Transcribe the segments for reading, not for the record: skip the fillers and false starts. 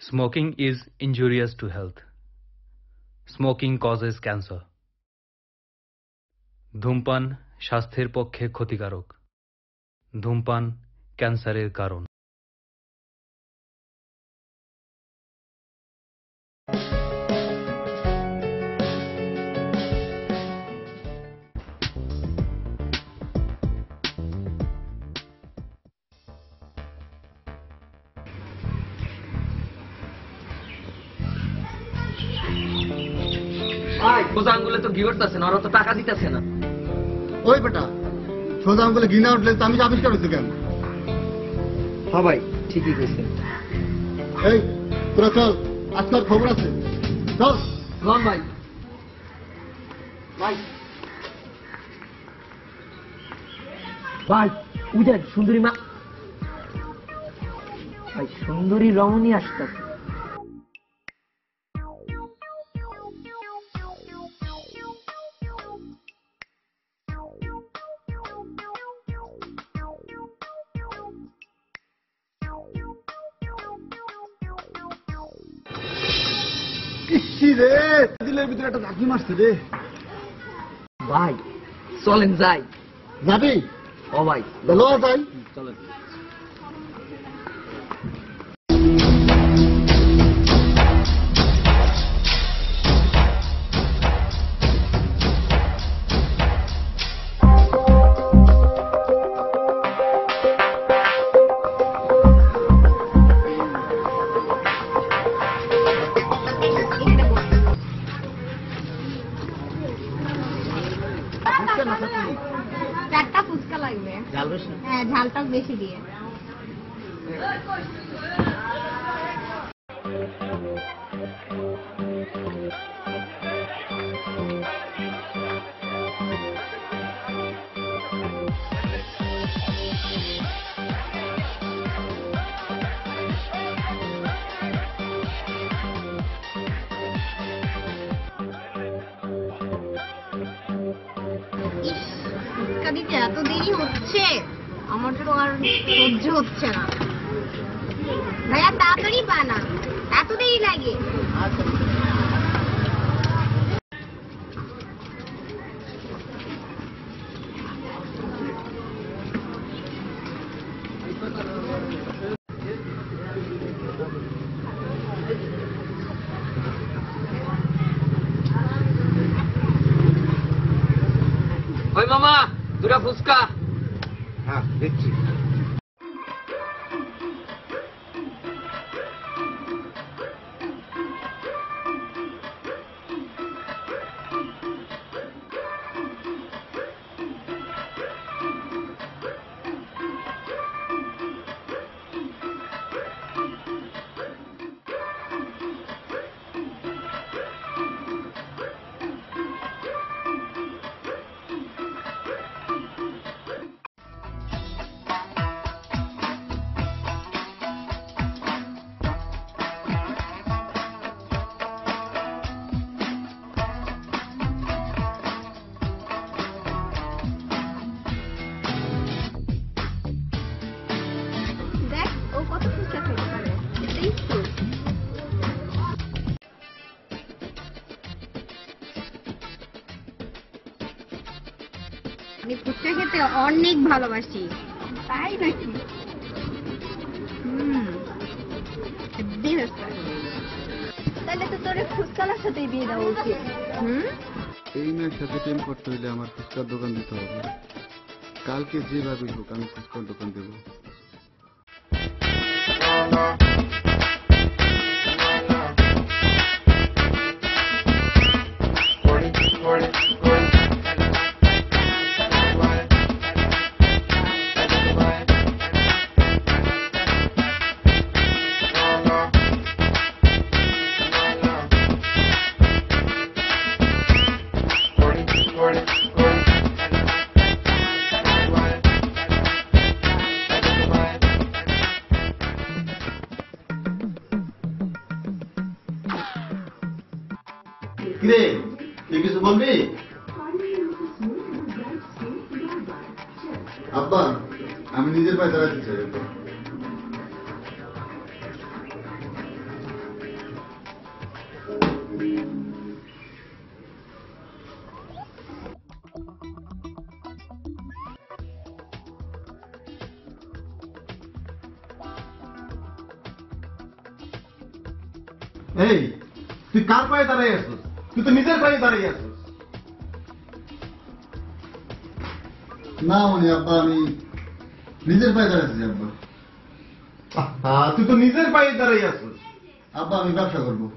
Smoking is injurious to health. Smoking causes cancer. ধূমপান স্বাস্থ্যের পক্ষে ক্ষতিকারক। ধূমপান ক্যান্সারের কারণ। সোজা আঙ্গুলে তো ঘি উঠতেছে না, ওরা তো টাকা দিতেছে না। ওই বেটা, সোজা আঙ্গুলে ঘি না উঠলে তো আমি আবিষ্কার হয়েছি কেন? হ্যাঁ ভাই, ঠিকই কইছে। এই তোরা চল, আজকাল খবর আছে, চল। লন ভাই। ভাই ভাই উঠেন, সুন্দরী মা। ভাই সুন্দরী রমণী আসতেছে। দিলের ভিতরে একটা চাকরি মারছে রে। ভাই চলেন যাই। যাবি? ও ভাই লো যাই, চলেন। চারটা ফুচকা লাগবে। হ্যাঁ, ঝালটা বেশি দিয়ে। ফুচকা দিতে এত দেরি হচ্ছে, আমার তো আর সহ্য হচ্ছে না। ভাইয়া তাড়াতাড়ি বানা, এত দেরি লাগে। ওই মামা, দুটা ফুচকা। হ্যাঁ দেখছি। দেখ ও কত ফুচকা খেতে পারে, এটাই তো। আমি ফুচকা খেতে অনেক ভালোবাসি। তাই নাকি? হেব্বি হয়েছে। তাহলে তো তোর ফুচকালার সাথেই বিয়ে দেওয়া উচিত। এই মেয়ের সাথে প্রেম করতে হইলে আমার ফুচকার দোকান দিতে হবে। কালকে যেভাবে হোক আমি ফুচকার দোকান দেবো। কিরে, তুই কিছু বলবি? আব্বা, আমি নিজের পায়ে দাঁড়াতে চাই। এই তুই কার পায়ে দাঁড়াই আছিস? তুই তো নিজের পায়ে দাঁড়াই আছিস। না মানে আব্বা আমি নিজের পায়ে দাঁড়াচ্ছি আব্বা। তুই তো নিজের পায়ে দাঁড়াই আছিস। আব্বা আমি ব্যবসা করবো।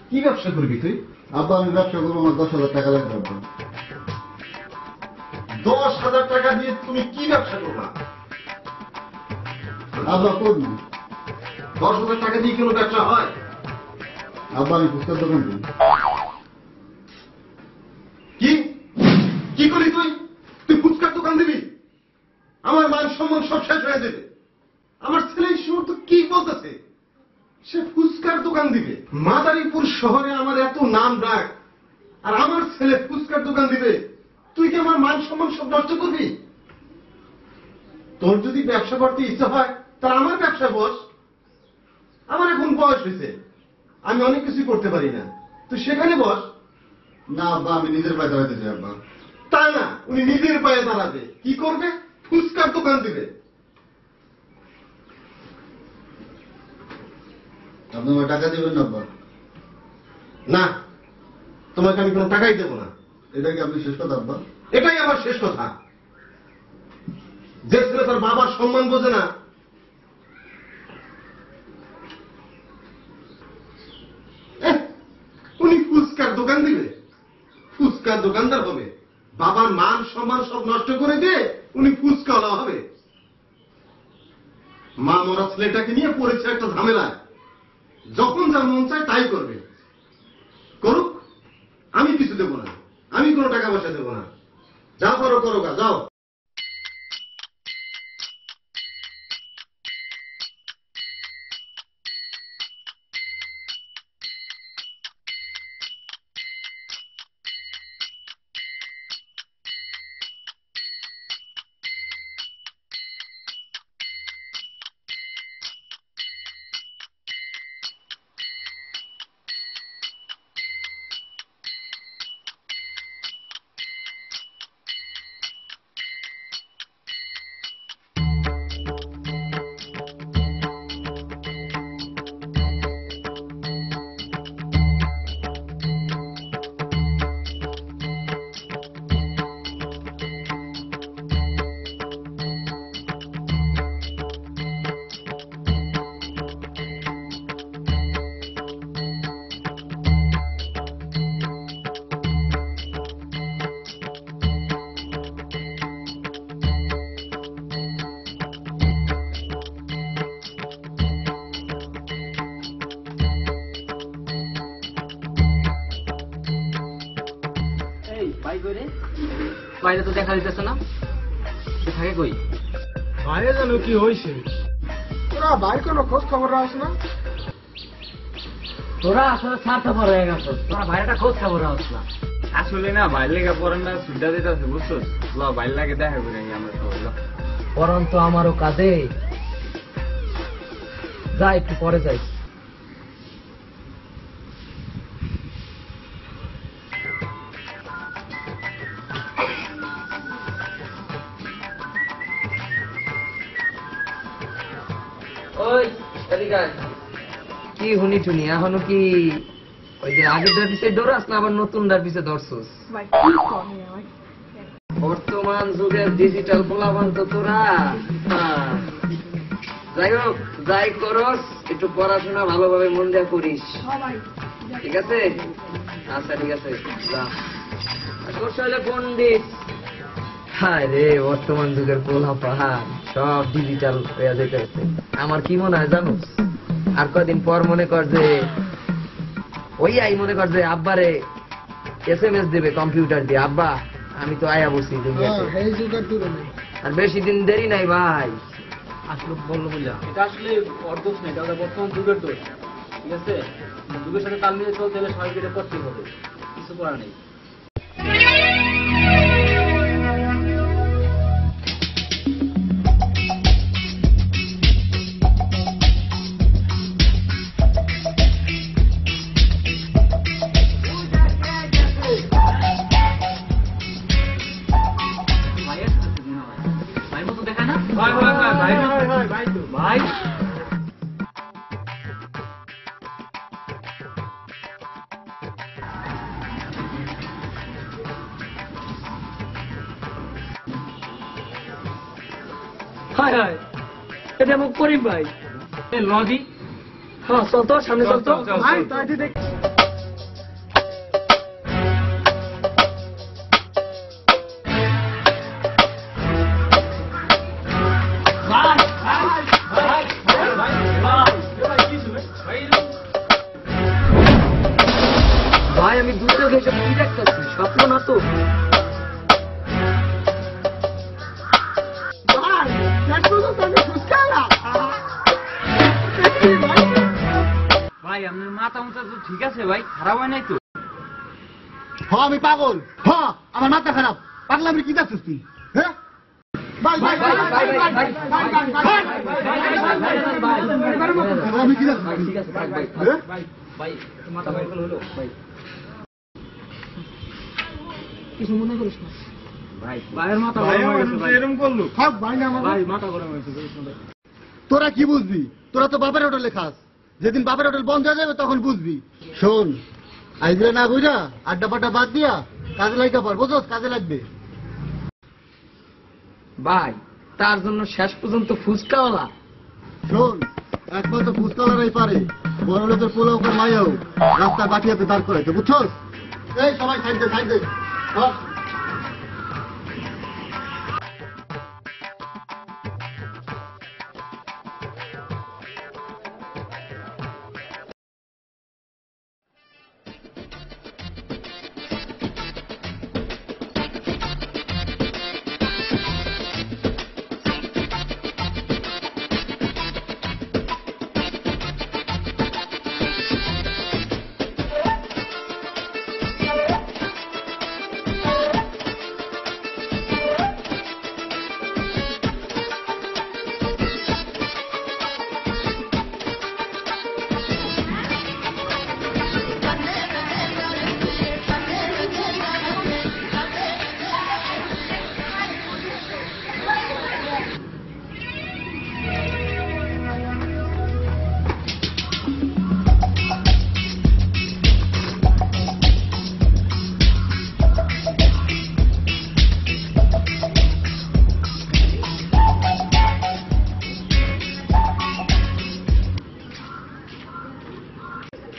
কি ব্যবসা করবি তুই? আব্বা আমি ব্যবসা করবো, আমার 10,000 টাকা লাগবে আব্বা। 10,000 টাকা দিয়ে তুমি কি ব্যবসা করবা? আব্বা করবো। 10,000 টাকা দিয়ে কোনো ব্যবসা হয়? আব্বা আমি ফুচকার দোকান করি। কি কি করি তুই? তুই ফুচকার দোকান দিবি? আমার মান সম্মান সব শেষ হয়ে যাবে। আমার ছেলে এই সময় তো কি বলতেছে, সে ফুচকার দোকান দিবে। মাদারীপুর শহরে আমার এত নাম ডাক, আর আমার ছেলে ফুচকার দোকান দিবে। তুই কি আমার মান সম্মান সব নষ্ট করবি? তোর যদি ব্যবসা করতে ইচ্ছা হয় তাহলে আমার ব্যবসায় বস। আমার এখন বয়স হয়েছে, আমি অনেক কিছু করতে পারি না, তুই সেখানে বস। না আব্বা আমি নিজের পায়ে দাঁড়াতে চাই আব্বা। তা না, উনি নিজের পায়ে দাঁড়াবে। কি করবে? ফুচকার দোকান দিবে। আপনি আমার টাকা দিবেন না আব্বা? না, তোমাকে আমি কোনো টাকাই দেবো না। এটা কি আপনি শেষ কথা আব্বা? এটাই আমার শেষ কথা। যে ছেলে তার বাবার সম্মান বোঝে না, উনি ফুচকার দোকান দিবে, ফুচকার দোকানদার হবে, বাবার মান সম্মান সব নষ্ট করে দিয়ে উনি ফুচকাওয়ালা হবে। মা মরা ছেলেটাকে নিয়ে পড়েছে একটা ঝামেলায়। যখন যার মন চায় তাই করবে, করুক, আমি কিছু দেবো না, আমি কোনো টাকা পয়সা দেবো না। যা করো করো গা, যাও। বাইরে তো দেখা দিতেছে না, সে থাকে কই? বাইরে জানো কি হয়েছে? তোরা ভাই কোনো খোঁজ খবর রাখ না? তোরা আসলে স্বার্থপর হয়ে গেছ, তোরা বাইরেটা খোঁজ খবর রাখ না। আসলে না বাইর লেগে পড়ান না সুবিধা দিতে আছে বুঝছো। ল বাইর লাগে দেখা করে আমরা সবাই। পরন তো আমারও কাজে, যাই একটু পরে যাই। ওই এদিকে আয়। কি হুনি টুনি এখনো কি ওই যে আগের দার পিছিয়ে দৌড়াস না আবার নতুন দার পিছিয়ে দৌড়ছস? বর্তমান যুগের ডিজিটাল পোলাপান তো তোরা। যাই হোক, যাই করস একটু পড়াশোনা ভালোভাবে মন দিয়ে করিস, ঠিক আছে? আচ্ছা ঠিক আছে, যা। তোর শৈলে পন্ডিত। হায় রে, বর্তমান যুগের পোলাপান সব ডিজিটাল হয়ে যেতেছে। আমার কি মনে হয় জানো, আর কদিন পর মনে কর যে ওই আই মনে কর যে আব্বারে SMS দেবে কম্পিউটার দিয়ে, আব্বা আমি তো আয়া বসি দুনিয়াতে। আর বেশি দিন দেরি নাই ভাই। আসলে বললো বুঝলা, এটা আসলে ওর দোষ নেই, এটা বর্তমান যুগের দোষ, ঠিক আছে? যুগের সাথে তাল মিলিয়ে চলতে হলে সবাইকে এটা করতেই হবে, কিছু করার নেই। হায় হায়, এটা মুখ করিম ভাই। লদি হ্যাঁ চল তো, সামনে চল তো। চল, চল, চল। ভাই তাড়াতাড়ি দেখ। ভাই আমি দুটো দেখে কি দেখতেছি, স্বপ্ন না তো? ভাই আপনার মাথা মুথা তো ঠিক আছে ভাই, খারাপ হয় নাই তো? হ্যাঁ আমি পাগল, হ্যাঁ আমার মাথা খারাপ, পাগলামি কি যাচ্ছিস তুই? হ্যাঁ ভাই ভাই ভাই ভাই ভাই আমি কি যাচ্ছি? ঠিক আছে থাক ভাই। হ্যাঁ? ভাই একটু মাথা গরম হলো ভাই। কিছু মনে করিস না ভাই ভাইয়ের মাথা গরম হয়ে গেছে ভাই। এরকম করলো থাক ভাই না আমার ভাই মাথা গরম হয়েছে ভাই। তোরা কি বুঝবি? তোরা তো বাপের হোটেলে খাস, যেদিন বাপের হোটেল বন্ধ হয়ে যাবে তখন বুঝবি। শোন, আইজলে না বুঝা আড্ডা পাড্ডা বাদ দিয়া কাজে লাগতে পার, বুঝছ? কাজে লাগবে। ভাই, তার জন্য শেষ পর্যন্ত ফুচকাওয়ালা। শোন, একমাত্র ফুচকাওয়ালারাই পারে বড় লোকের পোলাও করে মাইয়াও রাস্তায় বাটিয়াতে দাঁড় করাইতে, বুঝছস? এই সবাই সাইড দে, সাইড দে। হ্যাঁ।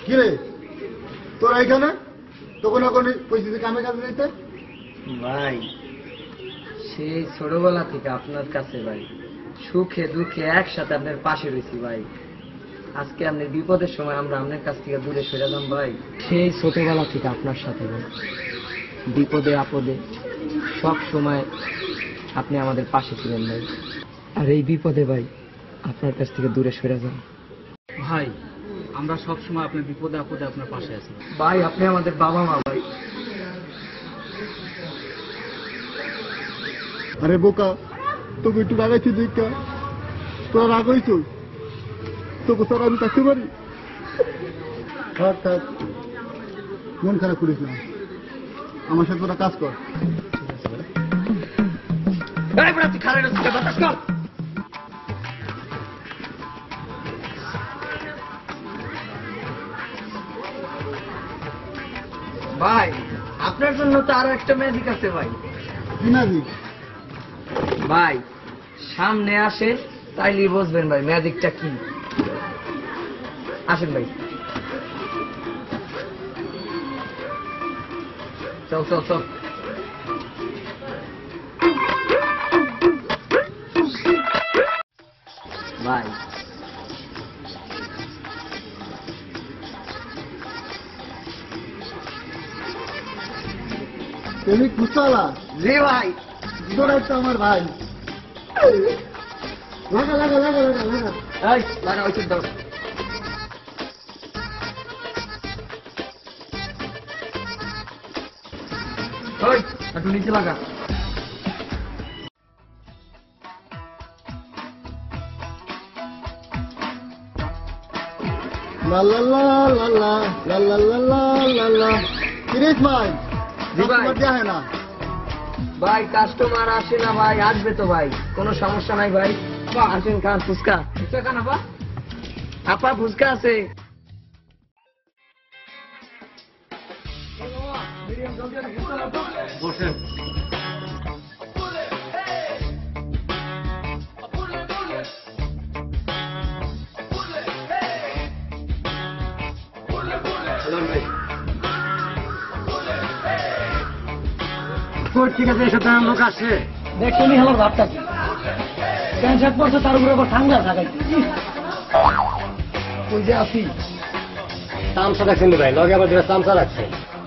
কিরে তোরা এখানে তখন এখন পরিস্থিতি কামে কাজে যাইতে? ভাই, সেই ছোটবেলা থেকে আপনার কাছে ভাই, সুখে দুঃখে একসাথে আপনার পাশে রয়েছি ভাই। আজকে আপনি বিপদের সময় আমরা আপনার কাছ থেকে দূরে সরে যান ভাই। সেই ছোটবেলা থেকে আপনার সাথে ভাই, বিপদে আপদে সব সময় আপনি আমাদের পাশে ছিলেন ভাই। আর এই বিপদে ভাই আপনার কাছ থেকে দূরে সরে যান ভাই আমরা সব সময় আপনার বিপদে আপদে আপনার পাশে আছি। ভাই। আপনি আমাদের বাবা মা ভাই। আরে বোকা, তোকে একটু রাগাইছি দেখা তোরা রাগ হইছ, তোকে তোরা আমি থাকতে পারি? থাক থাক, মন খারাপ করিস না, আমার সাথে তোরা কাজ কর। এই বড়া, তুই খারাপ হচ্ছিস, বাতাস কর। ভাই, আপনার জন্য তো আরো একটা ম্যাজিক আছে ভাই। কি ম্যাজিক? ভাই সামনে আসে, তাইলেই বুঝবেন ভাই ম্যাজিকটা কি। আসেন ভাই, চল চল চল। ভাই তুমি কুশলা? জি ভাই। তোরা তো আমার ভাই। লাগা লাগা লাগা লাগা লাগা। এই লাগা ওইসব দাও। ওই একটু নিচে লাগা। লা লা লা লা লা লা লা লা লা লা লা। কিরিস ভাই, জি ভাই। কাস্টমার দেয়া হয় না? ভাই কাস্টমার আসে না ভাই, আসবে তো ভাই, কোনো সমস্যা নাই ভাই। আসেন খান ফুচকা। ফুচকা খান আপা? আপা ফুচকা আছে। বসেন। কোর্ট থেকে যে এসব লোক আসে দেখছেনি আমার ভাবটা কি প্যান্ট শার্ট পরছে তার উপরে আবার ঠান্ডা থাকাইছে ওই যে আসি তামসা দেখছেন ভাই লগে আবার যেটা তামসা রাখছে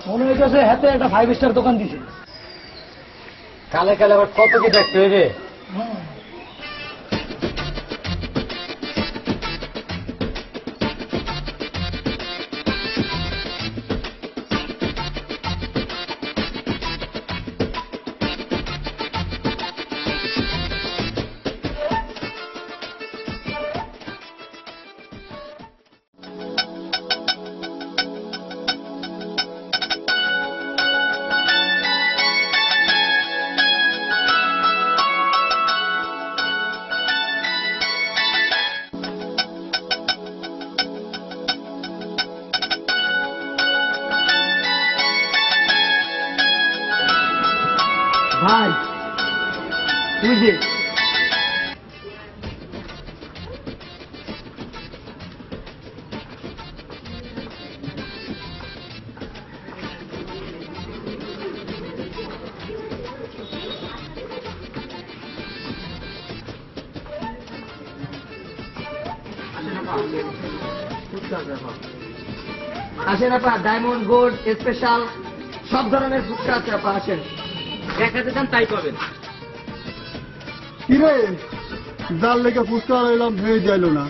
মনে হইতেছে হাতে একটা 5 স্টার দোকান দিছে কালে কালে আবার কত কি দেখতে হইবে ভাই তুই যে আসেন আপা ডায়মন্ড গোল্ড স্পেশাল সব ধরনের ফুচকা আছে আপা আসেন দেখাতে চান তাই পাবেন কিরে যার লেগে ফুচকা রইলাম হয়ে যাইল না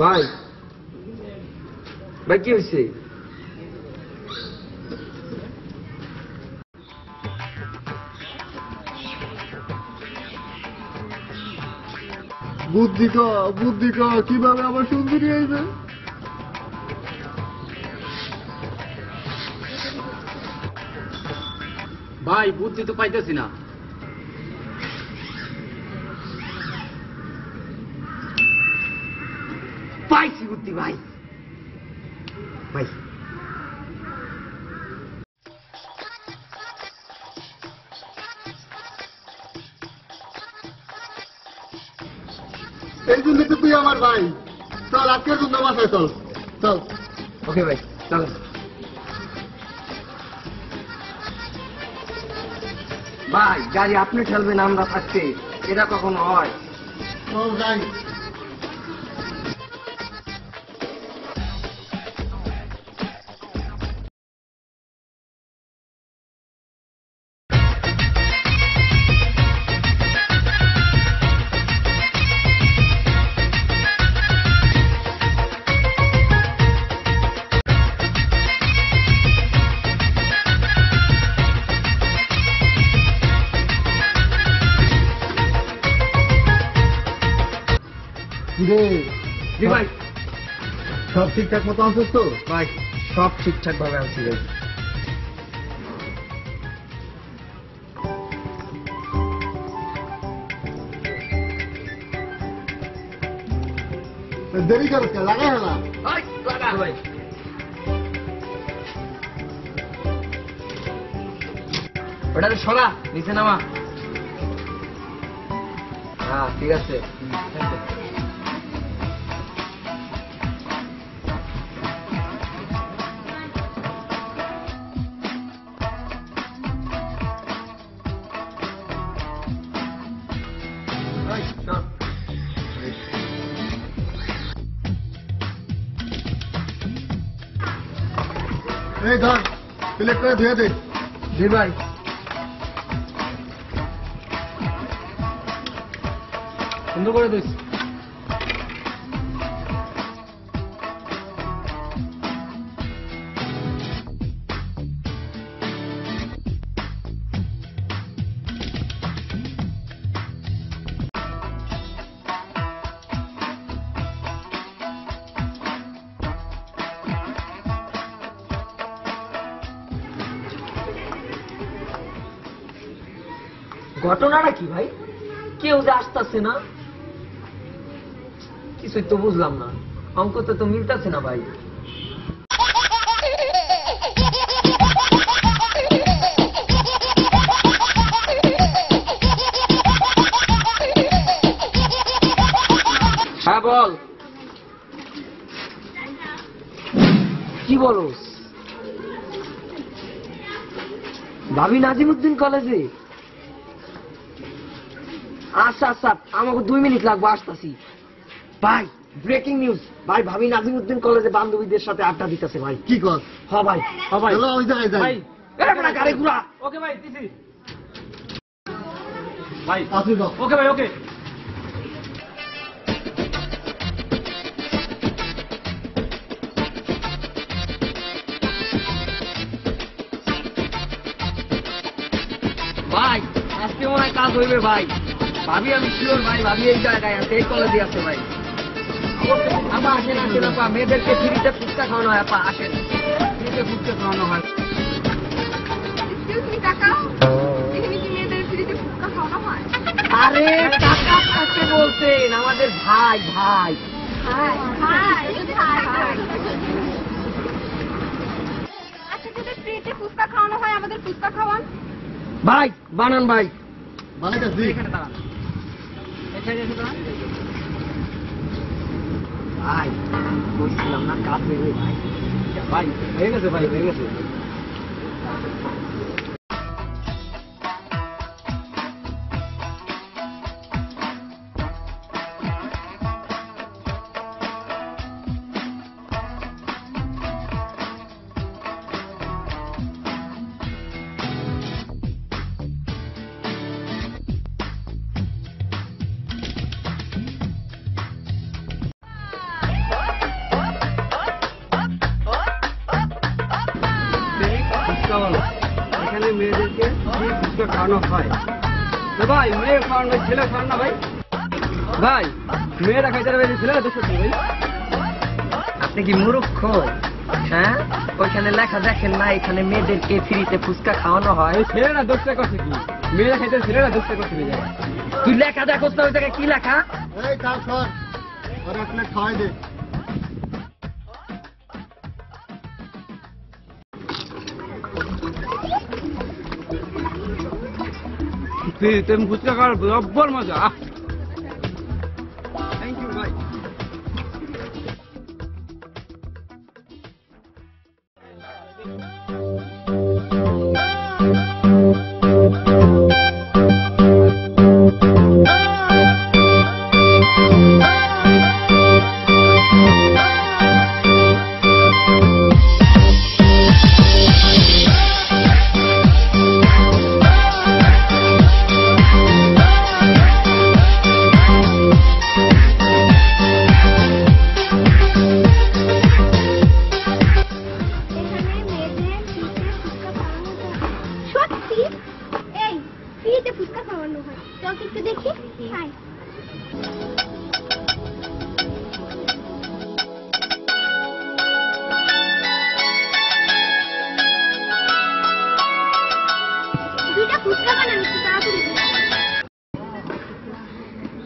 ভাই ভাই কি হয়েছে বুদ্ধি ক কিভাবে আমার সুন্দরী হয়েছে ভাই বুদ্ধি তো পাইতেছি না পাইছি বুদ্ধি ভাই ভাই এই জন্য তো তুই আমার ভাই চল আজকের জন্য বাসায় চল চল ওকে ভাই চলো ভাই গাড়ি আপনি ঠেলবেন আমরা থাকতে এটা কখনো হয় চল যাই জি ভাই সব ঠিকঠাক মতো আছিস তো ভাই সব ঠিকঠাক ভাবে আছি ভাই দেরি করিস না লাগাই না ভাই লাগা ভাই ওটা সরা নিচে নামা হ্যাঁ ঠিক আছে এই ধর প্লেট করে ধুয়ে দে জি ভাই সুন্দর করে দিস ঘটনাটা কি ভাই? কেউ যে আসতেছে না, কিছুই তো বুঝলাম না। অঙ্কতে তো মিলতেছে না ভাই। হ্যাঁ বল, কি বলস? ভাবি নাজিমুদ্দিন কলেজে? আচ্ছা আচ্ছা, আমাকে 2 মিনিট লাগবে, আসতেছি ভাই। ব্রেকিং নিউজ ভাই, ভাবি নাজিমুদ্দিন কলেজে বান্ধবীদের সাথে আড্ডা দিতেছে ভাই। কি কর? হ ভাই, হ ভাই। চলো ওই জায়গায় যাই। ভাই এরা গাড়ি ঘুরা। ওকে ভাই, দিছি ভাই। আসি দাও। ওকে ভাই, ওকে। ভাই আজকে মনে হয় কাজ হইবে ভাই। ভাবি আমি শিওর ভাই, ভাবি এই জায়গায় আছে, এই কলেজে আছে ভাই। আপা আসেন আসেন আপা, মেয়েদেরকে ফ্রিতে ফুচকা খাওয়ানো হয়। আপা আসেন, ফ্রিতে ফুচকা খাওয়ানো হয়। এক্সকিউজ মি কাকা, এখানে কি মেয়েদের ফ্রিতে ফুচকা খাওয়ানো হয়? আরে কাকা কাকে বলছেন? আমাদের ভাই ভাই। High high high. আচ্ছা যদি ফ্রিতে ফুচকা খাওয়ানো হয়, আমাদের ফুচকা খাওয়ান। ভাই বানান ভাই। বানাইতেছি। এখানে দাঁড়ান, এখানে এসে দাঁড়ান। ভাই বলছিলাম না কাজ হইবে ভাই। ভাই হয়ে গেছে, ভাই হয়ে গেছে। এখানে মেয়েদেরকে ফুচকা খাওয়ানো হয়। তো ভাই মেয়ে খাওয়ান ভাই, ছেলে খাওয়ান না ভাই। ভাই মেয়েরা খাইতে পারবে, ছেলেরা দোষ করছে ভাই। আপনি কি মূর্খ? হ্যাঁ, ওইখানে লেখা দেখেন না, এখানে মেয়েদেরকে ফ্রিতে ফুচকা খাওয়ানো হয়। এই ছেলেরা দোষটা করছে কি? মেয়েরা খাইতে, ছেলেরা দোষটা করছে কি? তুই লেখা দেখোস না, ওই জায়গায় কি লেখা? এই কাজ কর, আর এক প্লেট খাওয়াই দে। তুমি ফুচকা খাওয়ার বরাবর মজা। থ্যাংক ইউ ভাই। এখানে মেয়েদের ফ্রিতে ফুচকা খাওয়ানো হয়। সত্যি? এই ফ্রিতে ফুচকা খাওয়ানো হয়, চল একটু দেখি। হাই। দুইটা ফুচকা বানান, একটু তাড়াতাড়ি দিন।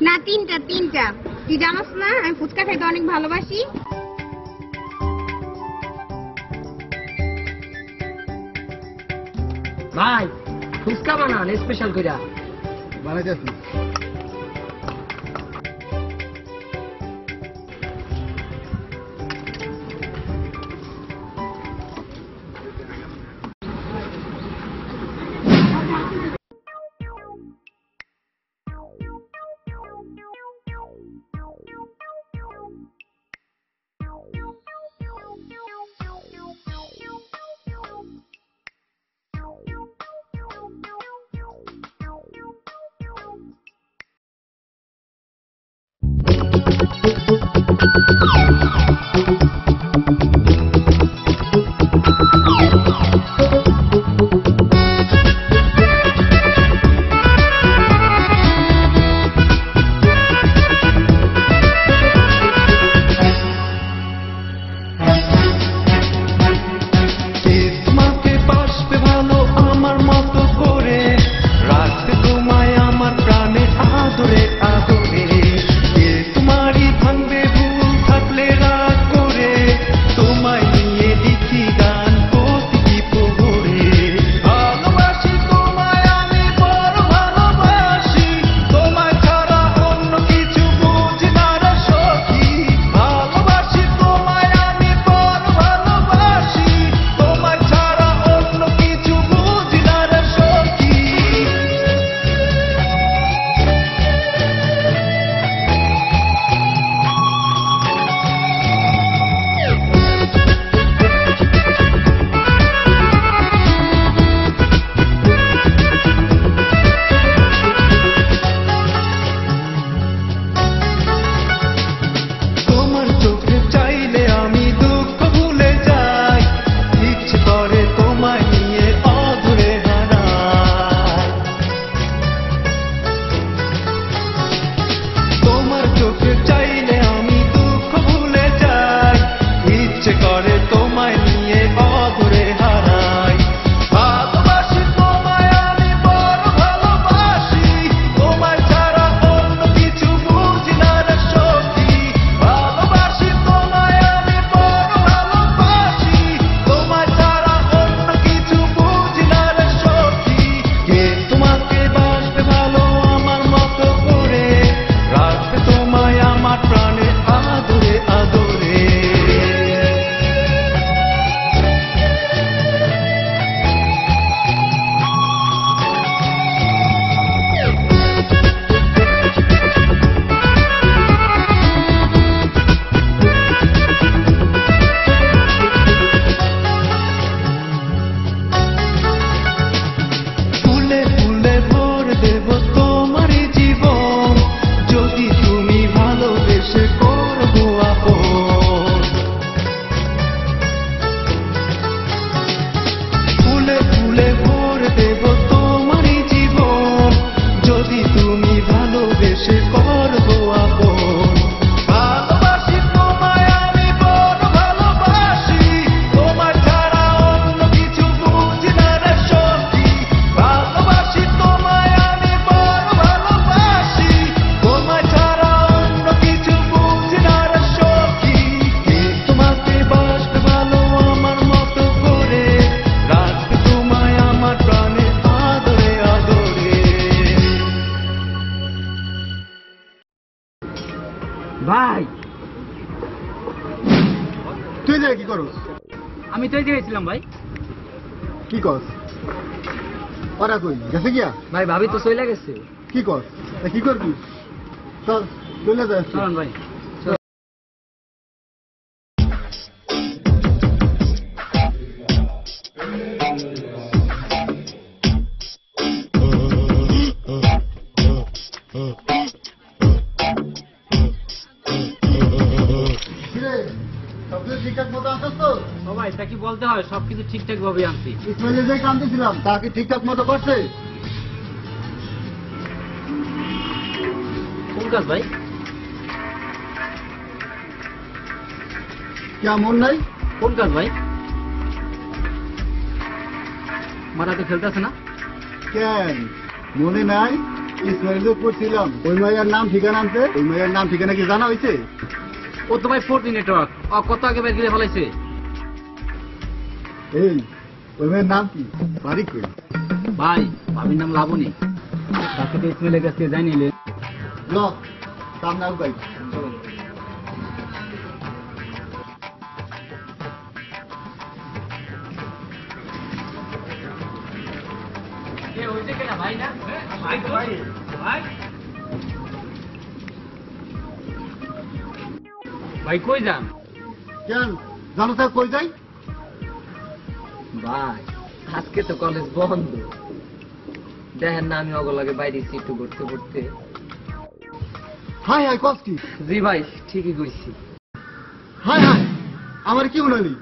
না তিনটা তিনটা। তুই জানোস না আমি ফুচকা খাইতে অনেক ভালোবাসি। ভাই ফুচকা বানান স্পেশাল কইরা। বানাইতেছি। চোখে চাইলে আমি দুঃখ ভুলে যাই, ইচ্ছে করে তোমায় নিয়ে অধরে হারাই। ভালোবাসি তোমায় আমি বড় ভালোবাসি, তোমায় ছাড়া অন্য কিছু বুঝি না রে সখী। ভালোবাসি তোমায় আমি বড় ভালোবাসি, তোমায় ছাড়া অন্য কিছু বুঝি না রে সখী। কে তোমাকে বাসবে ভালো আমার মতো করে, রাখবে তোমায় আমার প্রাণে আদরে আদরে। ফুলে ফুলে ভর দেব তোমারই জীবন, যদি তুমি ভালোবেসে করবো আপন। ফুলে ফুলে ভর দেব তোমারই জীবন, যদি তুমি ভালোবেসে করবো আপন। ভালোবাসি তোমায় আমি বড় ভালোবাসি, তোমায় ছাড়া অন্য কিছু বুঝি না রে সখী। ভালোবাসি তোমায় আমি বড় ভালোবাসি, তোমায় ছাড়া অন্য কিছু বুঝি না রে সখী। কে তোমাকে বাসবে ভালো আমার মতো করে, রাখবে তোমায় আমার প্রাণে আদরে আদরে। ভাই তুই যাই কি করস? আমি তো এই জায়গায় ছিলাম ভাই। কি কস? ওরা কই গেছে গিয়া? ভাই ভাবি তো চলে গেছে। কি কস? তা কি করবি? চল চলে যা। চলুন ভাই। কিরে, সবকিছু ঠিকঠাক মতো আসছ তো? ও ভাই তা কি বলতে হয়, সবকিছু ঠিকঠাক ভাবে আনছি। ইসমাইলে যে কান্দিছিলাম তা কি ঠিকঠাক মতো করছে? কোন কাজ ভাই? কি মন নাই? কোন কাজ ভাই? মারাতে খেলতেছে না? কেন মনে নাই? ইসমাইলে পড়ছিলাম, ওই মায়ের নাম ঠিকানা আনতে। ওই মায়ের নাম ঠিকানা কি জানা হয়েছে? ও তো ভাই 4G নেটওয়ার্ক, ও কত আগে বের গিয়ে ফেলাইছে। এই ওই মায়ের নাম কি? বাড়ি কই? ভাই ভাবির নাম লাবণী, তাকে তো ইসমাইলের কাছ থেকে যাই নিলে। ল তার নাম কই? ভাই কই যান? কেন জানো স্যার কই যাই? ভাই আজকে তো কলেজ বন্ধ, দেখেন না আমি অগলাগে বাইরে একটু ঘুরতে ঘুরতে। হাই হাই কস কি? জি ভাই ঠিকই কইছি। হাই হাই আমার কি মনে হলি?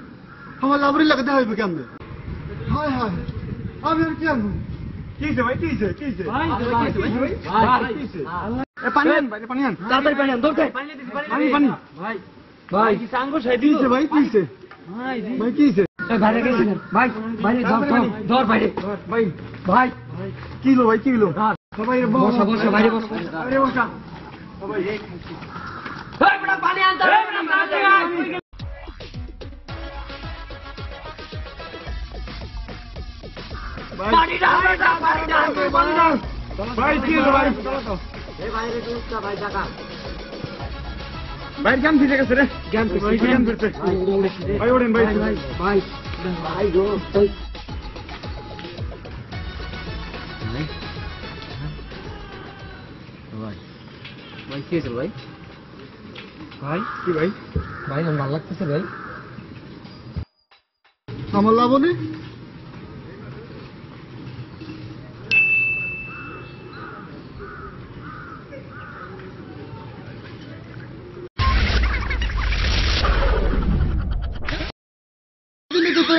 আমার লাবরি লাগে দেখা হইবে কেমনে? হাই হাই আমি আর কি আনবো? কিছে ভাই কিছে কিছে? ভাই পানি আন ভাই পানি আন। তাড়াতাড়ি পানি আন, দৌড়তে। পানি পানি। ভাই ভাই কি সাঙ্গ সাইড কিছে ভাই কিছে? ভাই কিছে? বাইরে গেছি ভাই, বাইরে ধর বাইরে ভাই ভাই। কি হলো ভাই কি হলো? সবাই বসা বসা বাইরে বসা। আরে বসা সবাই পানি আনতে হবে না। পানিটা হবে না, পানিটা হবে না। ভাই কি হলো ভাই? এই বাইরে দুধটা ভাই টাকা। ভাই জ্ঞান ফিরে গেছে রে। জ্ঞান ফিরছে। ভাই ওঠেন ভাই। ভাই ভাই গো তুই ভাই ভাই কি হয়েছিল ভাই? ভাই কি ভাই? ভাই আমার ভালো লাগতেছে ভাই। আমার লাবণী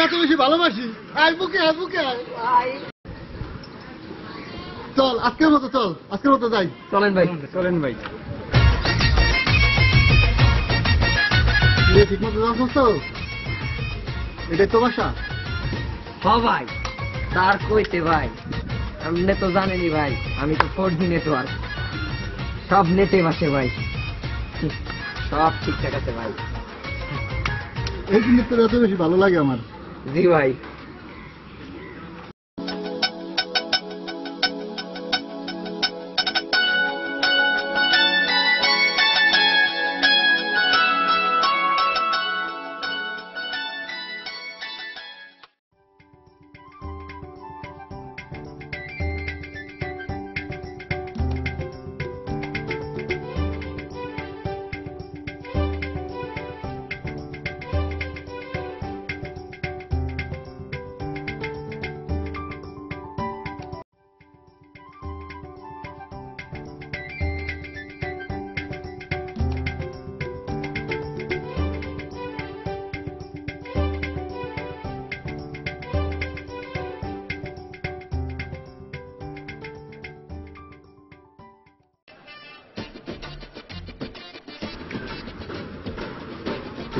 এত বেশি ভালোবাসি। আয় বুকে আয় বুকে আয়। চল আজকের মতো চল, আজকের মতো যাই। চলেন ভাই। চলেন ভাই। ঠিক মতো যাচ্ছ তো? এটাই তো বাসা? হ ভাই, তার কইতে ভাই, আপনি তো জানেনই ভাই, আমি তো 4G নেটওয়ার্ক, সব নেটে বাসে ভাই, সব ঠিকঠাক আছে ভাই। এই জিনিসটা এত বেশি ভালো লাগে আমার। জি ভাই।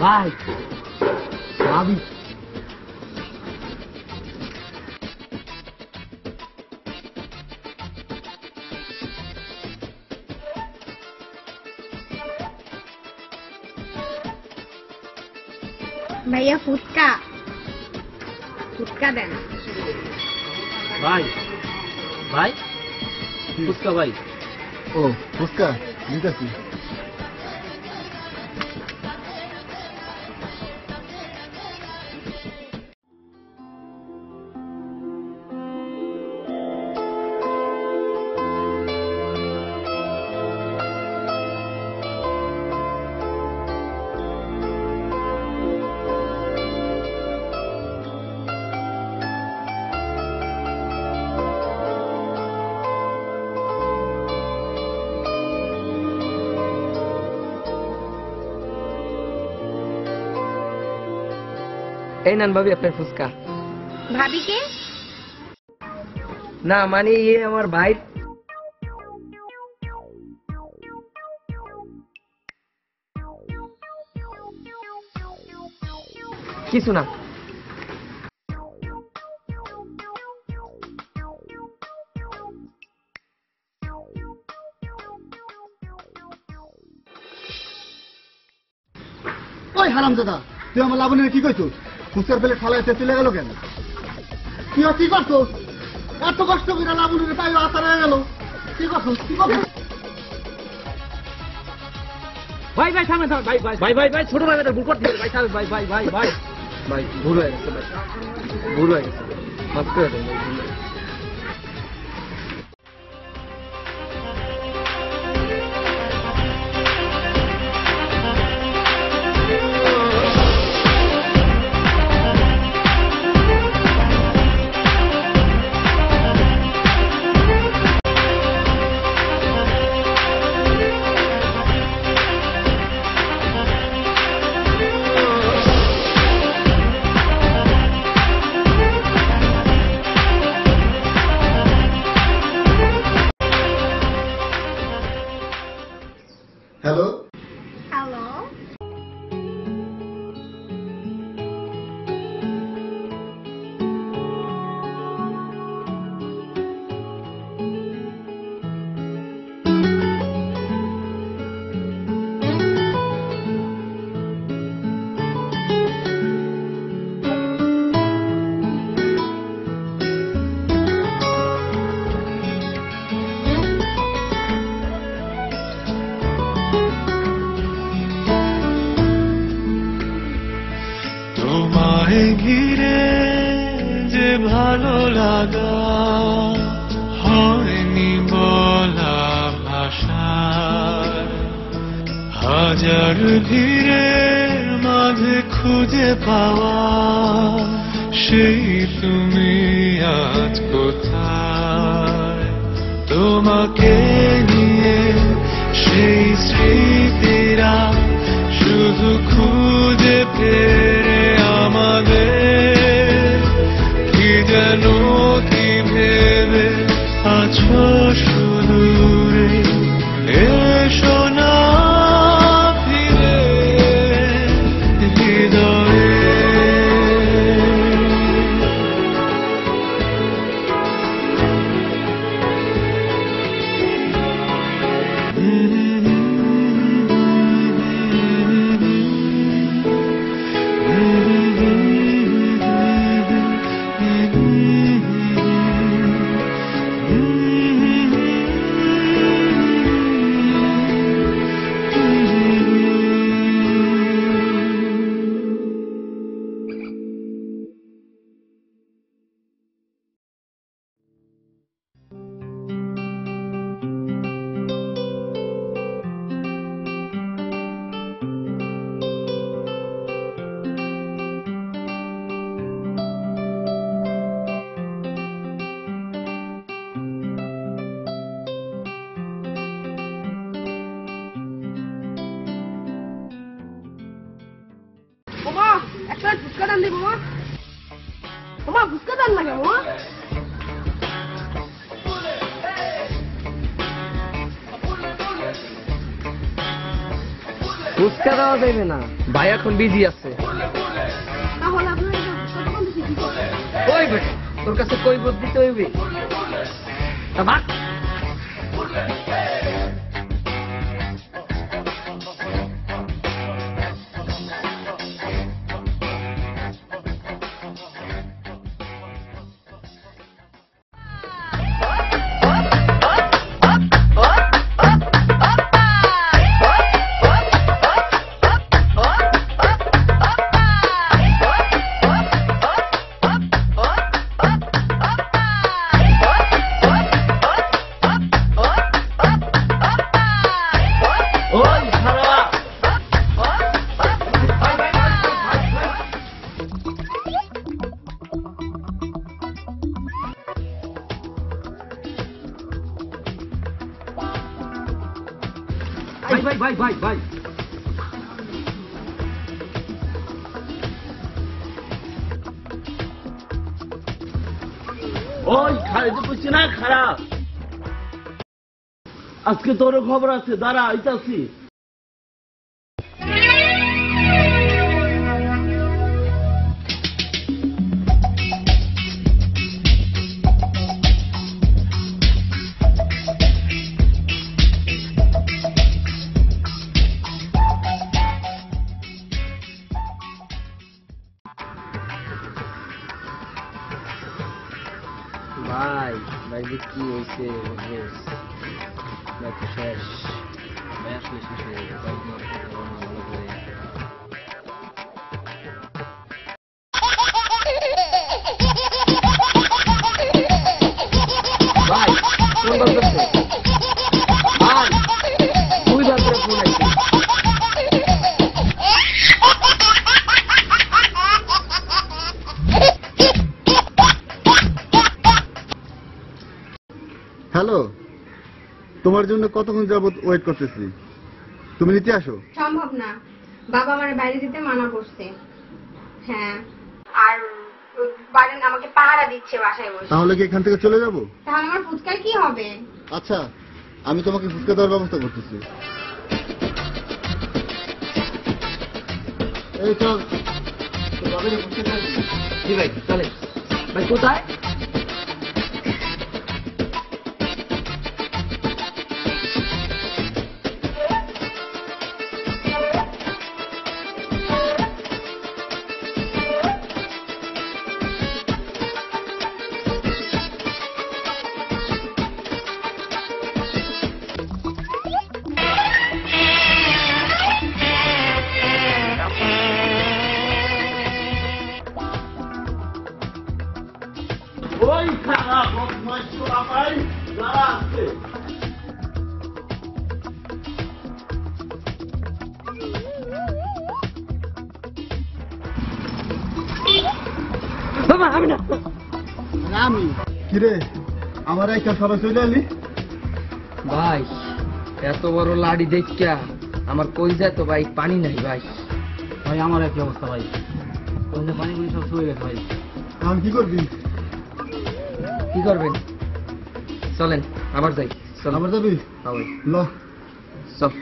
ভাই ভাবি ভাইয়া ফুচকা ফুচকা দেন। ভাই ভাই ফুচকা ভাই। ও ফুচকা দিতেছি। এই নেন ভাবি আপনার ফুচকা। ভাবিকে? না মানে ইয়ে আমার ভাই। কিছু না। ওই হারামজাদা, তুই আমার লাবণীরে কি কইছো? ফুচকার পেলে ফালাইতে চলে গেল কেন? কি কি করছো? এত কষ্ট করে লাবণীরে পাই আসার হয়ে গেল, কি করছো? কি করছো? ভাই ভাই সামনে থাক ভাই ভাই ভাই ভাই ভাই ছোট ভাই ভুল করতে ভাই সামনে ভাই ভাই ভাই ভাই ভাই ভুল হয়ে গেছে ভাই, ভুল হয়ে গেছে, মাফ করে দেন ভাই, ভুল হয়ে গেছে। হ্যালো, হ্যালো, তোমায় ঘিরে যে ভালো লাগা হয়নি বলা ভাষায়, হাজার ভিড়ের মাঝে খুঁজে পাওয়া সেই তুমি আজ কোথায়? তোমাকে নিয়ে সেই স্মৃতিরা শুধু খুঁজে ফেরে আমাদের, কি যেন কি ভেবে আছো সুদূরে, এসো না ফিরে ফুচকা দান দিব মামা ফুচকা দান লাগে মামা ফুচকা দেওয়া যাবে না, ভাই এখন বিজি আছে। তাহলে আপনার কতক্ষণ থেকে কি করবেন? ওই বেটা, তোর কাছে কই বোধ দিতে হইবে? তা ভাগ। ভাই ওই খাইতে পারছি না খারাপ। আজকে তোর খবর আছে, দাঁড়া আইতাছি। ভাই যে কি হয়েছে শেষ, ভাই আসলে শেষ হয়ে গেছে। ভাই ফোন করতেছে, ভাই দুই বার করে ফোন আইছে। হ্যালো, তোমার জন্য কতক্ষণ যাবত ওয়েট করতেছি, তুমি নিতে আসো। সম্ভব না, বাবা আমার বাইরে যেতে মানা করছে। হ্যাঁ, আর বাড়ি আমাকে পাহারা দিচ্ছে বাসায় বসে। তাহলে কি এখান থেকে চলে যাব? তাহলে আমার ফুচকার কি হবে? আচ্ছা, আমি তোমাকে ফুচকা দেওয়ার ব্যবস্থা করতেছি। এই চল। জি ভাই চলে। ভাই কোথায়? ওই খারাপ বদমাইশ ছোড়া ভাই, দাঁড়া আসছে। বাবা আমি না। আমি কিরে, আমার একটা সরা চলে আলি। ভাই এত বড় লাড়ি দেখা আমার কই যায় তো ভাই, পানি নাই ভাই। ভাই আমার একই অবস্থা ভাই, পানি সব শুয়ে গেছে ভাই। এখন কি করবি? কি করবেন? চলেন আবার যাই। চল আবার যাবি? হ্যাঁ ভাই ল। চল।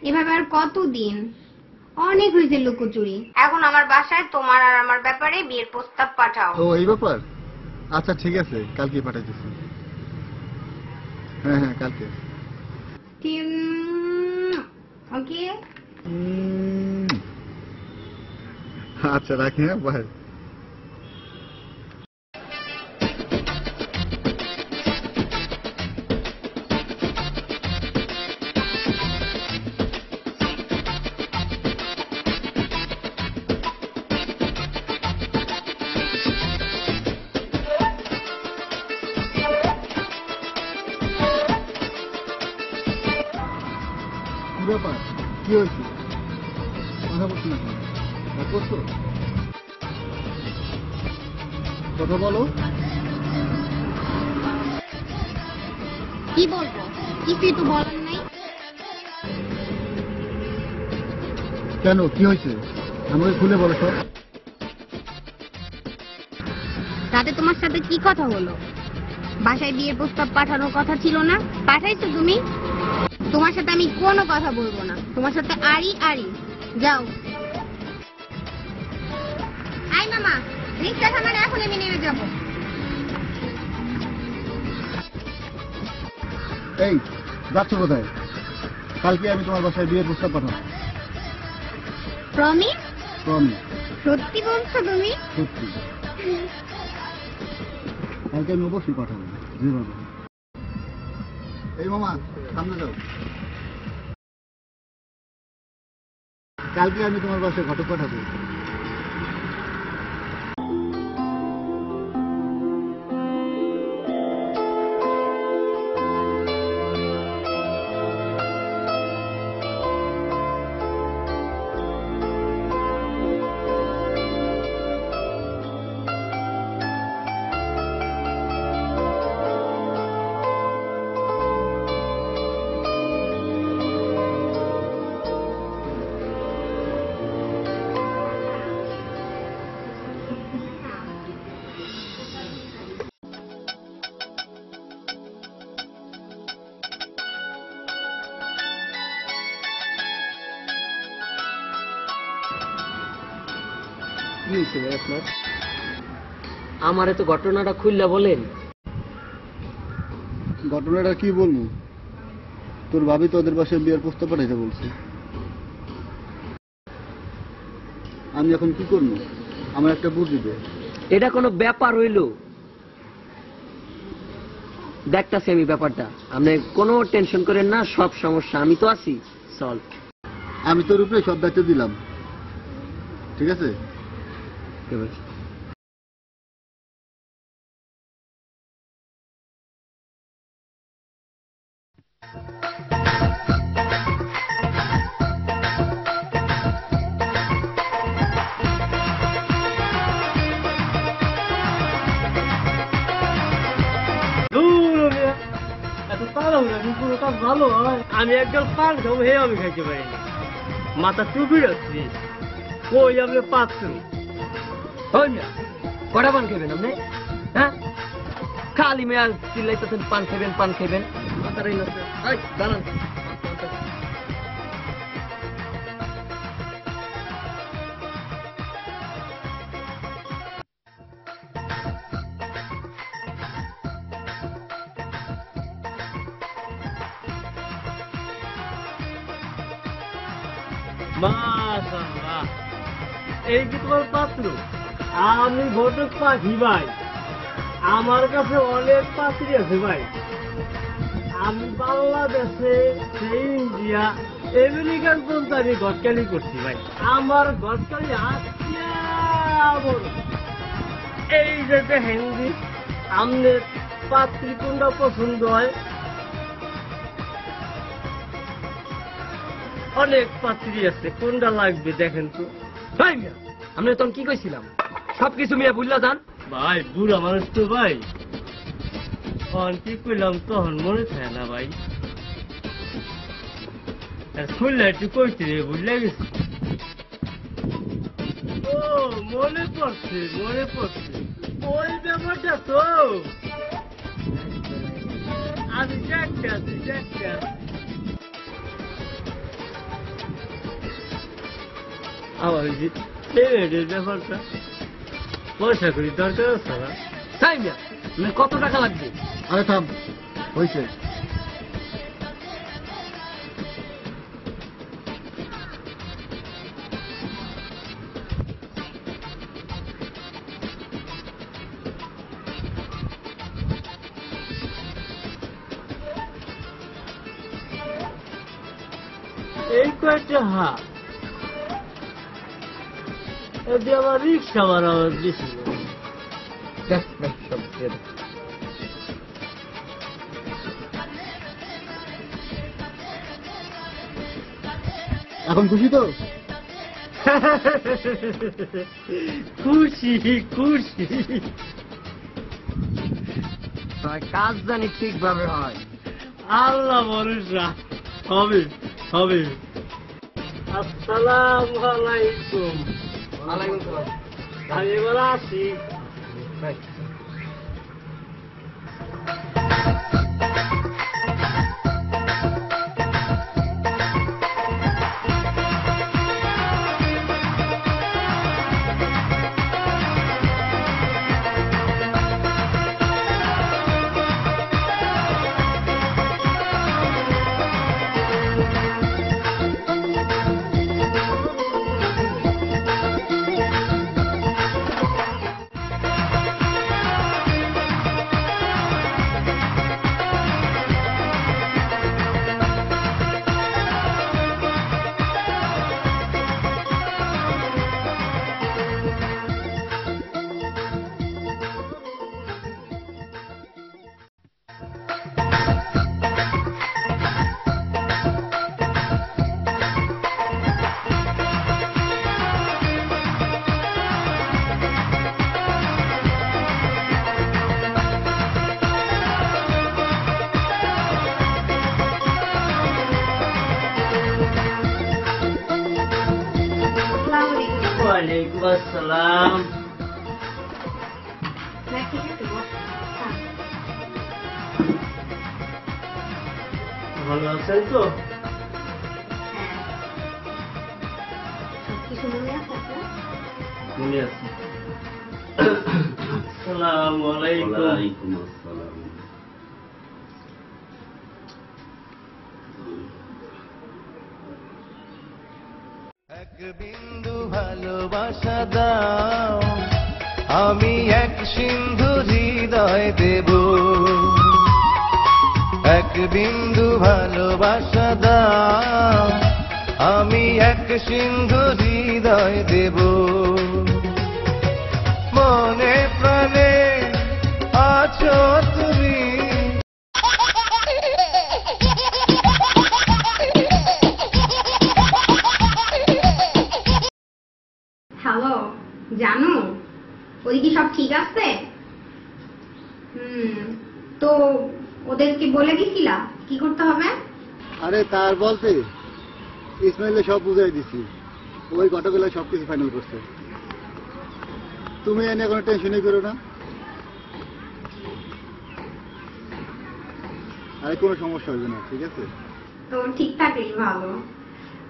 এভাবে আর কতদিন? অনেক হয়েছে লুকোচুরি। এখন আমার বাসায় তোমার আর আমার ব্যাপারে বিয়ের প্রস্তাব পাঠাও। ও এই ব্যাপার? আচ্ছা ঠিক আছে, কালকে পাঠাইতেছি। হ্যাঁ হ্যাঁ কালকে। ওকে আচ্ছা রাখি, হ্যাঁ বাই। ব্যাপার কি হয়েছে? কথা বলছি না, করছো কথা বলো। কি বলবো? কিছুই তো বলার নাই। কেন কি হয়েছে আমাকে খুলে বলো সব। রাতে তোমার সাথে কি কথা হলো? বাসায় বিয়ের প্রস্তাব পাঠানোর কথা ছিল না? পাঠাইছো তুমি? তোমার সাথে আমি কোনো কথা বলবো না, তোমার সাথে আড়ি আড়ি। যাও। আই মামা, রিক্সা থামালে এখন আমি নেমে যাবো। এই যাচ্ছ কোথায়? কালকে আমি তোমার বাসায় বিয়ের প্রস্তাব পাঠাবো। প্রমিস? প্রমিস। সত্যি বলছো তুমি? সত্যি। কালকে আমি অবশ্যই পাঠাবো যেভাবে। এই মামা সামনে যাও, কালকে আমি তোমার বাসায় ঘটক পাঠাবো। কি হয়েছে ভাই আপনার? আমারে তো ঘটনাটা খুললা বলেন। ঘটনাটা কি বলবো, তোর ভাবি তোদের বাসায় বিয়ের প্রস্তাব পাঠাইতে বলছে। আমি এখন কি করবো, আমার একটা বুদ্ধি দে। এটা কোনো ব্যাপার হইল? দেখতাছি আমি ব্যাপারটা, আপনি কোনো টেনশন করেন না, সব সমস্যা আমি তো আছি সলভ। আমি তোর উপরে সব দায়িত্ব দিলাম, ঠিক আছে? এত তাড়াহুড়া পুরো কাজ ভালো হয়। আমি একদম পান খাবো, হে আমি খাইতে পারি না। মাথা টুপি রাখছি, কই আপনি পাচ্ছেন? কটা পান খাবেন আপনি? হ্যাঁ খালি মেয়া চিল্লাইতেছেন পান খাবেন পান খাবেন। মাথাটাই নষ্ট। দাঁড়ান, মাশাআল্লাহ, এই কি তোমার পাত্র? আমি ঘটক পাখি ভাই, আমার কাছে অনেক পাত্রী আছে ভাই। আমি বাংলাদেশে, ইন্ডিয়া, আমেরিকান পর্যন্ত আমি ঘটকালি করছি ভাই। আমার ঘটকালি এই যে হিন্দি আমনের পাত্রী কোনটা পছন্দ হয়? অনেক পাত্রী আছে, কোনটা লাগবে দেখেন তো। আমরা তখন কি কইছিলাম? সবকিছু মিয়া বুঝলা যান ভাই, বুড়া মানুষ তো ভাই, তখন কি কইলাম তখন মনে থাকে না ভাই। খুললে একটু কইছি রে, বুঝলে গেছি। ও মনে পড়ছে, মনে পড়ছে, ওই ব্যাপারটা তো। আমি দেখতে আছি, দেখতে আছি। আমার যে পেমেন্টের ব্যাপারটা পয়সা করি দরকার আছে না? তাই মিয়া মানে কত টাকা লাগবে? আরে থাম, হয়েছে। এই কয়েকটা হাত এতে আমার রিক্সা ভাড়া বেশি এখন খুশি তো? খুশি খুশি। কাজ জানি ঠিকভাবে হয়। আল্লাহ ভরসা, হবে হবে। আসসালামু আলাইকুম। ওয়ালাইকুম সালাম। আমি এবার আসি। ওয়ালাইকুম আসসালাম। ভালো আছেন তো? মনে আছে। আসসালামু আলাইকুম। এক বিন্দু ভালোবাসা দাও, আমি এক সিন্ধু হৃদয় দেব। এক বিন্দু ভালোবাসা দাও, আমি এক সিন্ধু হৃদয় দেব। মনে প্রাণে আছো তুমি। হ্যালো, জানো ওদিকে সব ঠিক আছে? তো ওদেরকে বলে দিছিলা কি করতে হবে? আরে তার বলতে ইসমাইলে সব বুঝাই দিছি, ওই ঘটকগুলো সবকিছু ফাইনাল করছে। তুমি এনে কোনো টেনশনই করো না, আরে কোনো সমস্যা হবে না, ঠিক আছে? তো ঠিক থাকলেই ভালো।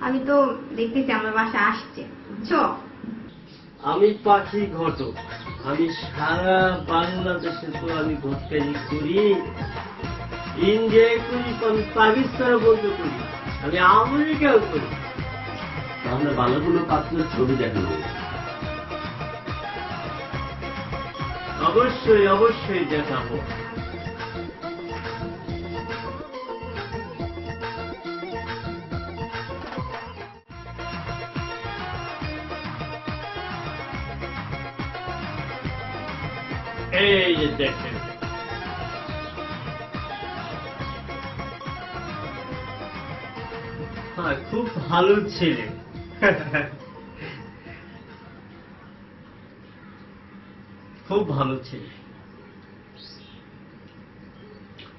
আমি তো দেখতেছি আমার বাসা আসছে, বুঝছো? আমি পাখি ঘটক। আমি সারা বাংলাদেশে তো আমি ঘটকারি করি, ইন্ডিয়ায় করি, আমি পাকিস্তানে বন্ধ করি, আমি আমেরিকাও করি। তাহলে ভালো কোনো পাত্রের ছবি দেখানো। অবশ্যই অবশ্যই দেখাবো। এই যে দেখেন, হ্যাঁ খুব ভালো ছেলে। খুব ভালো ছেলে।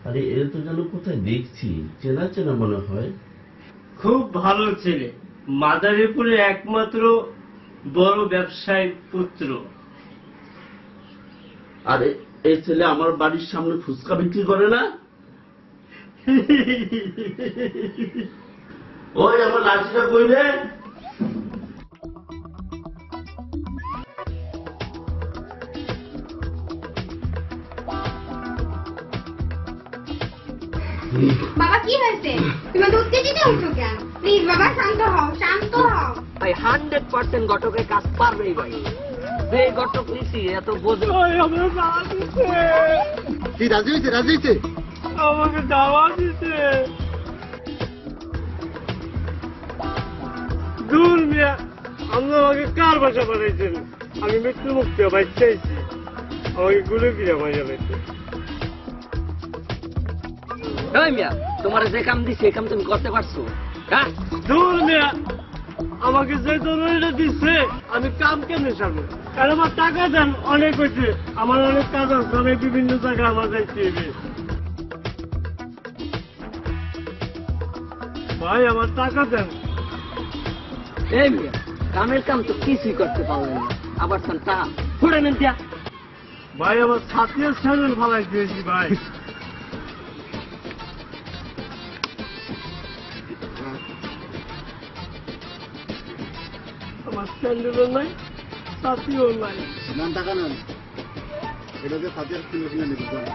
আরে এর তো যেন কোথায় দেখছি, চেনা চেনা মনে হয়। খুব ভালো ছেলে, মাদারীপুরের একমাত্র বড় ব্যবসায়ীর পুত্র। আরে এই ছেলে আমার বাড়ির সামনে ফুচকা বিক্রি করে না? ওই আমার লাঠিটা কইবে। বাবা কি হয়েছে? তুমি তো উত্তেজিত হচ্ছ কেন? প্লিজ বাবা শান্ত হও, শান্ত হও। ভাই 100% ঘটকের কাজ পারবেই ভাই। যে ঘটক নিছি এত বোঝে। ভাই আমার দাওয়া দিছে, কি রাজি হয়েছে? রাজি হয়েছে? আমাকে দাওয়া দিছে। দূর মিয়া, আপনি আমাকে কার বাসা বানাইছেন? আমি মৃত্যু মুক্তি ভাই চাইছি, আমাকে গুলো কিনা মাইয়া লাগছে। এই মিয়া, তোমার যে কাম দিছে এই কাম তুমি করতে পারছো? হ্যাঁ দূর মিয়া, আমাকে যে দরুনটা দিচ্ছে আমি কাম কেমনে সারবো? আর আমার টাকা দেন, অনেক হয়েছে, আমার অনেক কাজ আছে, আমি বিভিন্ন জায়গায় আমার যাইতে হবে। ভাই আমার টাকা দেন। এই মিয়া, কামের কাম তো কিছুই করতে পারলেন না, আবার তার টাকা ফুড়ে নেন দিয়া। ভাই আমার ছাত্রের স্যান্ডেল ফালাই দিয়েছি ভাই। আমার স্যান্ডেলও নাই, ছাত্রীও নাই। নাম টাকা নেন, এটা যে সাথিয়ার কিনে কিনে নিতে চান।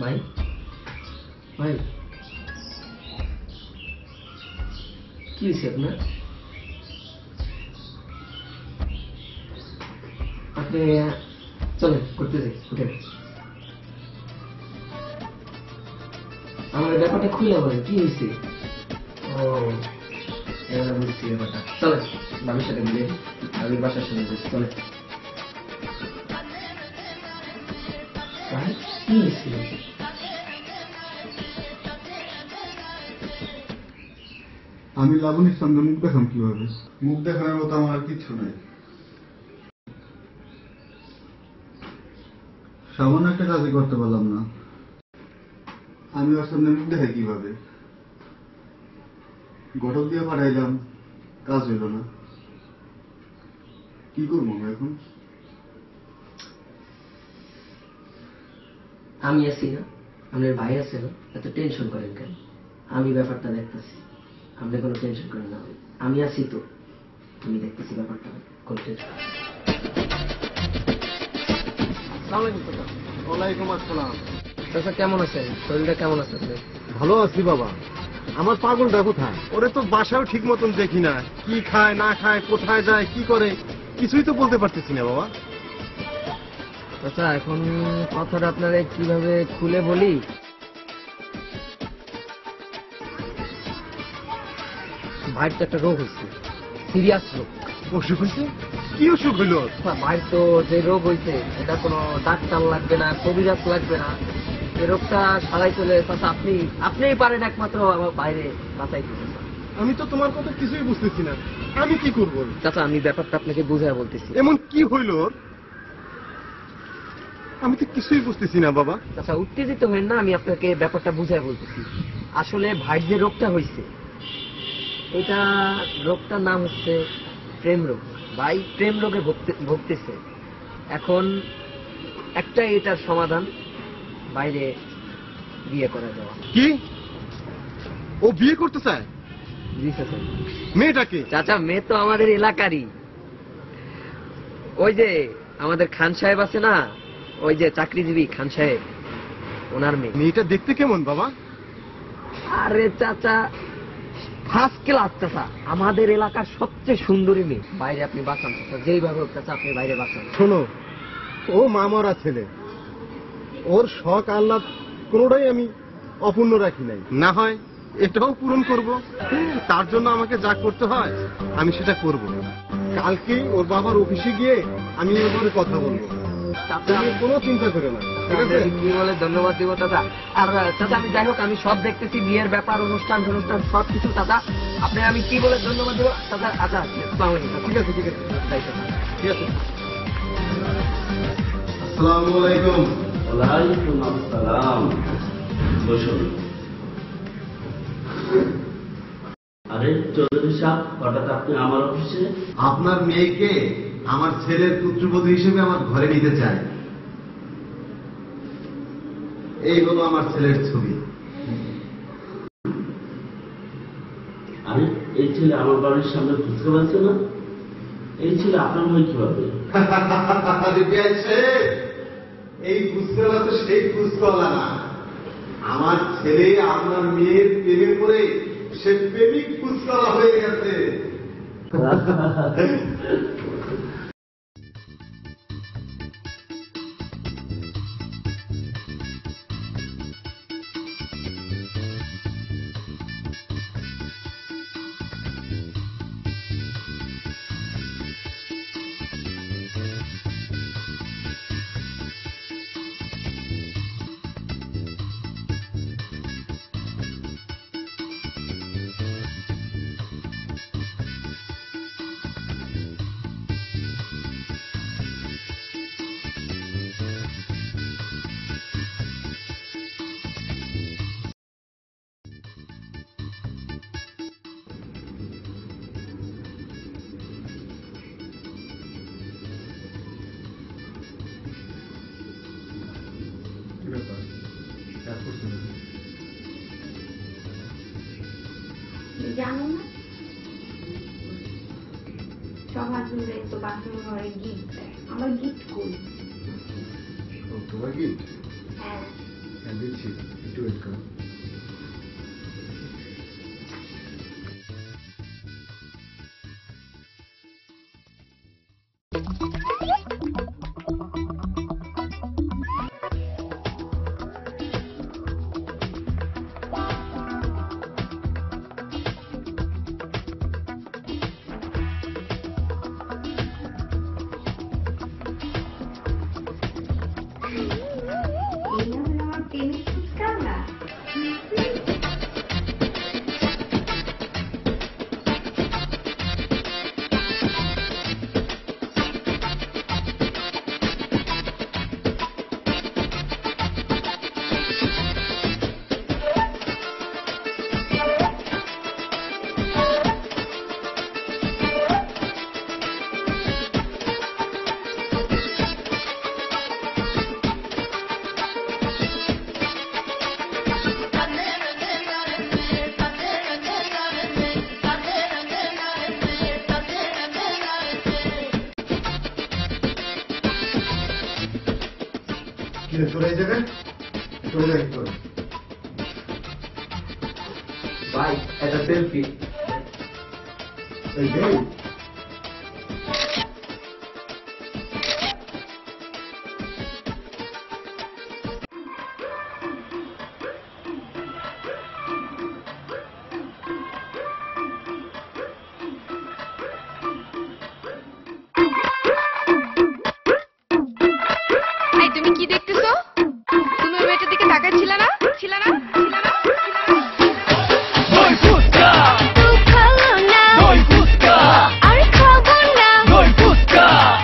ভাই ভাই কি হয়েছে আপনার? আপনি চলেন করতে যাই, উঠেন। আমার ব্যাপারটা খুলে বলেন কি হয়েছে? ও এবার বুঝছি ব্যাপারটা। চলেন বাবার সাথে মিলে আমি বাসার সামনে যাচ্ছি, চলেন। ভাই কি হয়েছে? আমি লাবণীর সঙ্গে মুখ দেখাম কিভাবে? মুখ দেখানোর মতো আমার আর কিচ্ছু নাই। সামান্য একটা কাজই করতে পারলাম না, আমি ওর সামনে মুখ দেখাই কিভাবে? ঘটক দিয়ে পাঠাইলাম, কাজ হইল না, কি করবো আমরা এখন? আমি আছি না, আপনার ভাই আছে না, এত টেনশন করেন কেন? আমি ব্যাপারটা দেখতেছি, আপনি কোনো টেনশন করেন না। আমি আছি তো, আমি দেখতেছি ব্যাপারটা, কোনো টেনশন। ওয়ালাইকুম আসসালাম। চাচা কেমন আছেন? শরীরটা কেমন আছে? ভালো আছি বাবা। আমার পাগলটা কোথায়? ওরে তো বাসাও ঠিক মতন দেখি না, কি খায় না খায়, কোথায় যায়, কি করে, কিছুই তো বলতে পারতেছি না বাবা। চাচা এখন কথাটা আপনারা কিভাবে খুলে বলি? ভাইয়ের তো একটা রোগ হয়েছে, সিরিয়াস রোগ। অসুখ হয়েছে? কি অসুখ হইল? ভাইয়ের তো যে রোগ হয়েছে এটা কোনো ডাক্তার লাগবে না, কবিরাজ লাগবে না, এই রোগটা সারাই চলে চাচা আপনিই পারেন একমাত্র আমার বাইরে বাঁচাই দিতে। আমি তো তোমার কথা কিছুই বুঝতেছি না, আমি কি করব? চাচা আমি ব্যাপারটা আপনাকে বুঝায় বলতেছি। এমন কি হইল? আমি তো কিছুই বুঝতেছি না বাবা। চাচা উত্তেজিত হবেন না, আমি আপনাকে ব্যাপারটা বুঝায় বলতেছি। আসলে ভাইয়ের যে রোগটা হয়েছে, এটা রোগটার নাম হচ্ছে প্রেম রোগ। ভাই প্রেম রোগে ভুগতেছে। এখন একটাই এটার সমাধান, বাইরে বিয়ে করা যাওয়া। কি? ও বিয়ে করতে চায়? জি চাচা। মেয়েটাকে? চাচা মেয়ে তো আমাদের এলাকারই, ওই যে আমাদের খান সাহেব আছে না, ওই যে চাকরিজীবী খান সাহেব, ওনার মেয়ে। মেয়েটা দেখতে কেমন বাবা? আরে চাচা ফার্স্ট ক্লাস চাচা, আমাদের এলাকার সবচেয়ে সুন্দরী মেয়ে। বাইরে আপনি বাঁচান চাচা, যেইভাবে হোক চাচা আপনি বাইরে বাঁচান। শোনো, ও মামরা ছেলে, ওর শখ আহ্লাদ কোনোটাই আমি অপূর্ণ রাখি নাই। না হয় এটাও পূরণ করব। তার জন্য আমাকে যা করতে হয় আমি সেটা করব। কালকে ওর বাবার অফিসে গিয়ে আমি ওর ব্যাপারে কথা বলবো। তুমি কোনো চিন্তা করে না, ঠিক আছে? কি বলে ধন্যবাদ দিব দাদা। আর দাদা আমি যাই হোক আমি সব দেখতেছি, বিয়ের ব্যাপার, অনুষ্ঠান সব কিছু দাদা। আপনি আমি কি বলে ধন্যবাদ দিব দাদা? আচ্ছা আসসালামু আলাইকুম। ঠিক আছে, ঠিক আছে, ঠিক আছে। আসসালামু আলাইকুম। ওয়ালাইকুম আসসালাম। বসুন। আরে চৌধুরী সাহেব, হঠাৎ আপনি আমার অফিসে? আপনার মেয়েকে আমার ছেলের পুত্রবধূ হিসেবে আমার ঘরে নিতে চাই। এই হলো আমার ছেলের ছবি। আরে এই ছেলে আমার বাড়ির সামনে ফুচকা পাচ্ছে না? এই ছেলে আপনার হয় কিভাবে? এই ফুচকাওয়ালা তো সেই ফুচকাওয়ালা না। আমার ছেলে আপনার মেয়ের প্রেমে পড়ে সে প্রেমিক ফুচকাওয়ালা হয়ে গেছে। জানো না, সব হাজবেন্ডরা তো বাথরুম ঘরে গিফট দেয়। আমার গিফট কই? তোমার গিফট? হ্যাঁ দিচ্ছি, একটু ওয়েট করো। চলে যাবে, চলে যাবে কি করে? ভাই এটা সেলফি। এই যে তুমি কি দেখতেছো? তুমি ওই মেয়েটার দিকে তাকাচ্ছিলে না? ছিল না?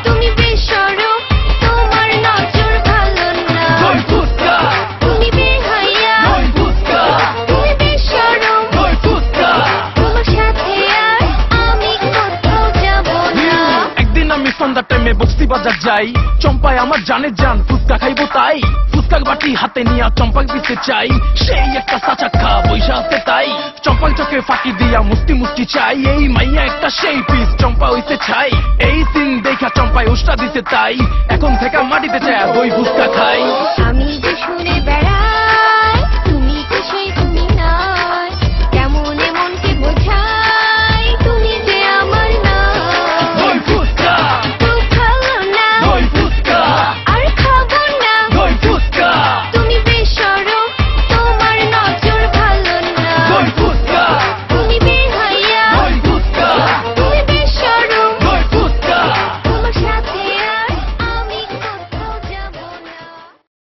তুমি বেশরম, তোমার নজর ভালো না। তুমি বেহায়া, তুমি বেশরম, তোমার সাথে আর আমি কোথাও যাব না। একদিন আমি সন্ধ্যার টাইমে বস্তি বাজার যাই, চম্পায় আমার জানে জান ফুচকা খাইবো তাই ফুচকার বাটি হাতে নিয়ে চম্পাক দিতে চাই। সেই একটা সাচাক্কা বৈশা আছে তাই চম্পাক চোখে ফাঁকি দিয়া মুস্তি মুস্তি চাই। এই মাইয়া একটা সেই পিস চম্পা হইতে চাই। এই সিন দেখা চম্পায় উষ্টা দিতে তাই এখন থেকে মাটিতে চায় দই ফুচকা খাই। আমি যে শুনে বেড়া